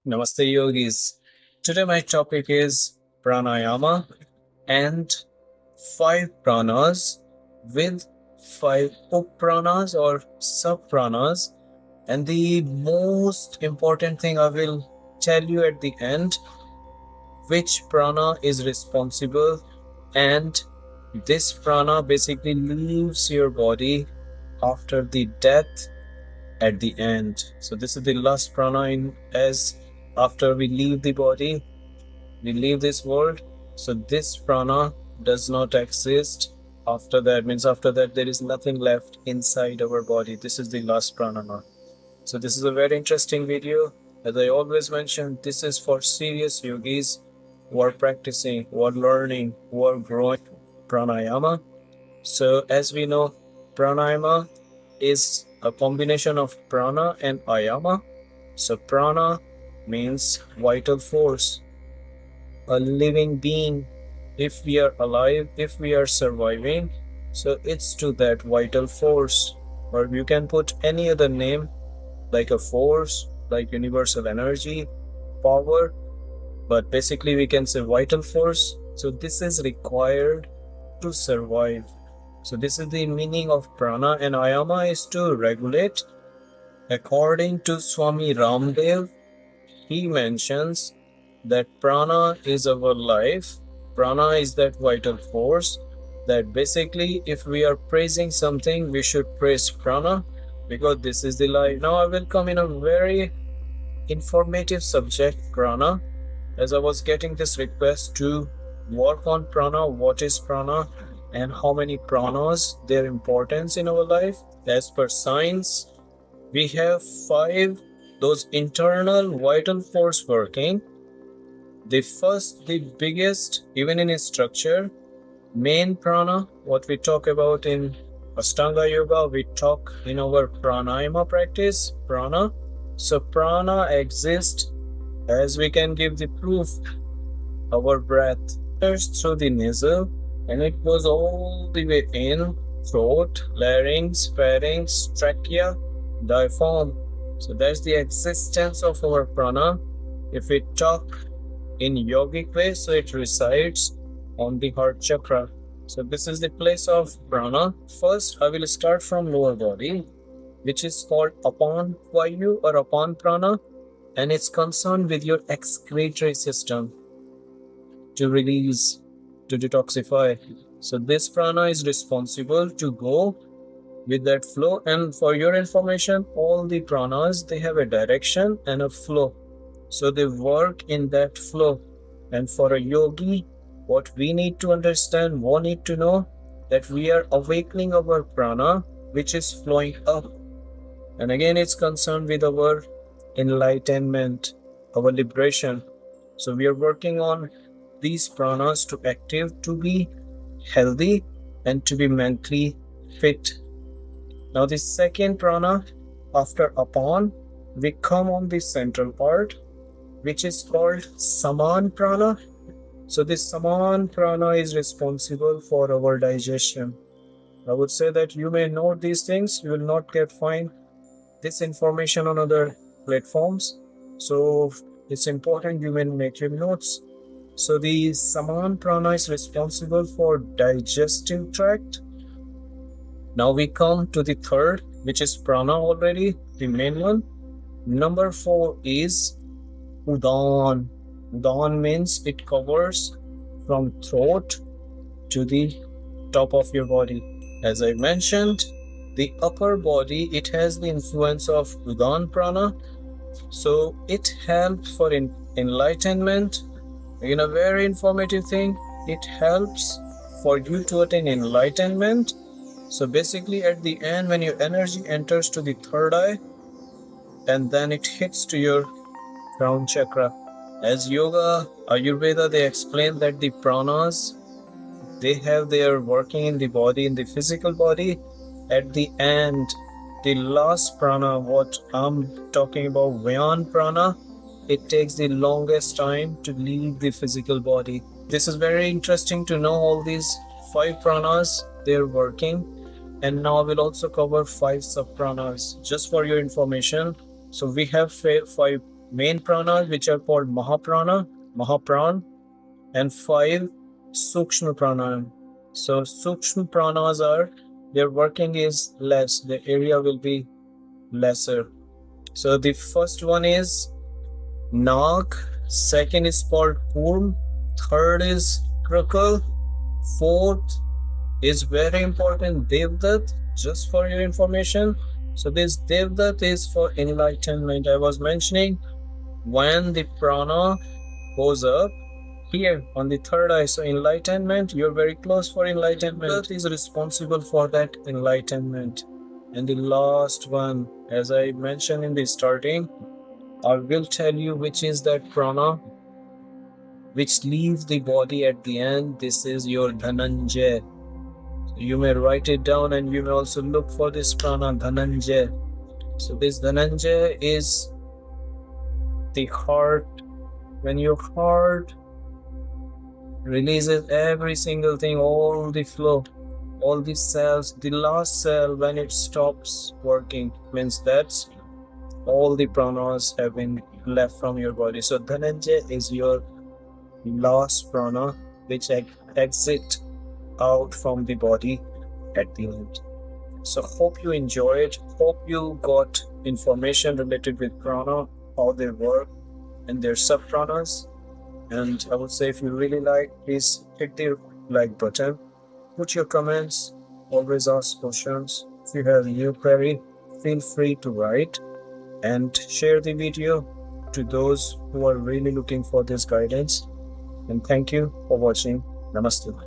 Namaste Yogis. Today my topic is Pranayama and 5 pranas with 5 pranas or sub-pranas. And the most important thing I will tell you at the end, which prana is responsible, and this prana basically leaves your body after the death at the end. So this is the last prana in as after we leave the body, we leave this world. So this prana does not exist after that. Means after that there is nothing left inside our body. This is the last prana now. So this is a very interesting video. As I always mention, this is for serious yogis who are practicing, who are learning, who are growing pranayama. So as we know, pranayama is a combination of prana and ayama. So prana means vital force, a living being. If we are alive, if we are surviving, so it's to that vital force. Or you can put any other name like a force, like universal energy, power, but basically we can say vital force. So this is required to survive. So this is the meaning of prana, and ayama is to regulate. According to Swami Ramdev, he mentions that prana is our life. Prana is that vital force, that basically if we are praising something, we should praise prana, because this is the life. Now I will come in a very informative subject, prana, as I was getting this request to work on prana, what is prana and how many pranas, their importance in our life. As per science, we have 5 those internal vital force working. The first, the biggest, even in its structure, main prana, what we talk about in Ashtanga Yoga, we talk in our pranayama practice, prana. So prana exists, as we can give the proof, our breath enters through the nasal and it goes all the way in, throat, larynx, pharynx, trachea, diaphragm. So that's the existence of our prana. If we talk in yogic way, so it resides on the heart chakra. So this is the place of prana. First, I will start from lower body, which is called apan vayu or apan prana, and it's concerned with your excretory system to release, to detoxify. So this prana is responsible to go with that flow. And for your information, all the pranas, they have a direction and a flow, so they work in that flow. And for a yogi, what we need to understand, we need to know that we are awakening our prana, which is flowing up, and again it's concerned with our enlightenment, our liberation. So we are working on these pranas to active, to be healthy and to be mentally fit. Now the second prana after apan, we come on the central part, which is called saman prana. So this saman prana is responsible for our digestion. I would say that you may know these things, you will not find this information on other platforms. So it's important you may make your notes. So the saman prana is responsible for digestive tract. Now we come to the third, which is prana already, the main one. Number 4 is udan. Udan means it covers from throat to the top of your body. As I mentioned, the upper body, it has the influence of udan prana. So it helps for enlightenment. Again, a very informative thing, it helps for you to attain enlightenment. So basically at the end, when your energy enters to the third eye and then it hits to your crown chakra. As yoga, Ayurveda, they explain that the pranas, they have their working in the body, in the physical body. At the end, the last prana, what I'm talking about, Vyan prana, it takes the longest time to leave the physical body. This is very interesting to know all these 5 pranas, they're working. And now I will also cover 5 subpranas just for your information. So we have 5 main pranas, which are called Mahapran, and 5 Sukshma Prana. So Sukshma Pranas are, their working is less, the area will be lesser. So the first one is Nag, second is called Kurm, third is Krakal, fourth is very important, Devdat, just for your information. So this Devdat is for enlightenment. I was mentioning when the prana goes up here on the third eye, so enlightenment, you're very close for enlightenment. Devdat is responsible for that enlightenment. And the last one, as I mentioned in the starting, I will tell you which is that prana which leaves the body at the end. This is your Dhananjaya. You may write it down and you may also look for this prana, Dhananjaya. So this Dhananjaya is the heart. When your heart releases every single thing, all the flow, all the cells, the last cell when it stops working means that's all the pranas have been left from your body. So Dhananjaya is your last prana which exit out from the body at the end. So hope you enjoyed, hope you got information related with prana, how they work and their subpranas. And I would say if you really like, please hit the like button, put your comments, always ask questions. If you have a new query, feel free to write and share the video to those who are really looking for this guidance. And thank you for watching. Namaste.